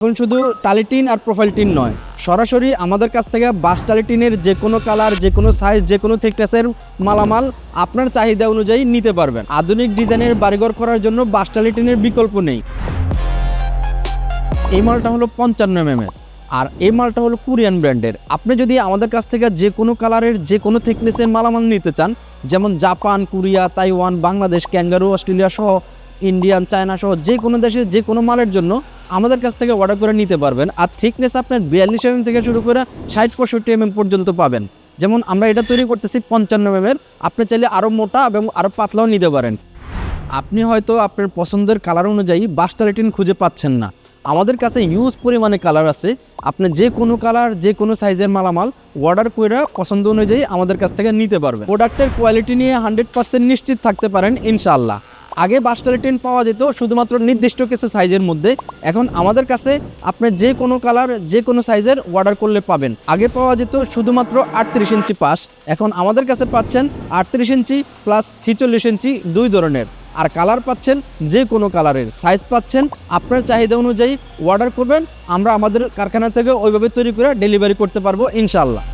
এখন শুধু টালিটিন আর profile tin নয়, সরাসরি আমাদের কাছ থেকে বাস টালিটিনের যে কোনো কালার, যে কোনো সাইজ, যে কোনো থিকনেসের মালামাল আপনার চাহিদা অনুযায়ী নিতে পারবেন। আধুনিক ডিজাইনের বাড়িঘর করার জন্য বাস টালিটিনের বিকল্প নেই। এই মালটা হলো 55 mm আর এই মালটা হলো কোরিয়ান ব্র্যান্ডের। আপনি যদি আমাদের কাছ থেকে যে কোনো কালারের, যে কোনো থিকনেসের মালামাল নিতে চান, যেমন Japan, Korea, Taiwan, Bangladesh, kangaroo, Australia সহ ইন্ডিয়ান, চায়না সহ যে কোনো দেশের যে কোনো মালের জন্য আমাদের কাছ থেকে অর্ডার করে নিতে পারবেন। আর থিকনেস আপনার 42 mm থেকে শুরু করে 60-65 mm পর্যন্ত পাবেন। যেমন আমরা এটা তৈরি করতেছি 55 mm, আপনি চাইলে আরও মোটা এবং আরও পাতলাও নিতে পারেন। আপনি হয়তো আপনার পছন্দের কালার অনুযায়ী বাস টালিটিন খুঁজে পাচ্ছেন না, আমাদের কাছে হিউজ পরিমাণে কালার আছে। আপনি যে কোনো কালার, যে কোনো সাইজের মালামাল অর্ডার করে পছন্দ অনুযায়ী আমাদের কাছ থেকে নিতে পারবেন। প্রোডাক্টের কোয়ালিটি নিয়ে 100% নিশ্চিত থাকতে পারেন ইনশাআল্লাহ। আগে বাস টালিটিন পাওয়া যেত শুধুমাত্র নির্দিষ্ট কিছু সাইজের মধ্যে, এখন আমাদের কাছে আপনি যে কোনো কালার, যে কোনো সাইজের অর্ডার করলে পাবেন। আগে পাওয়া যেত শুধুমাত্র 38 ইঞ্চি পাশ, এখন আমাদের কাছে পাচ্ছেন 38 ইঞ্চি প্লাস 46 ইঞ্চি, দুই ধরনের। আর কালার পাচ্ছেন যে কোনো কালারের, সাইজ পাচ্ছেন আপনার চাহিদা অনুযায়ী অর্ডার করবেন, আমরা আমাদের কারখানা থেকে ওইভাবে তৈরি করে ডেলিভারি করতে পারবো ইনশাআল্লাহ।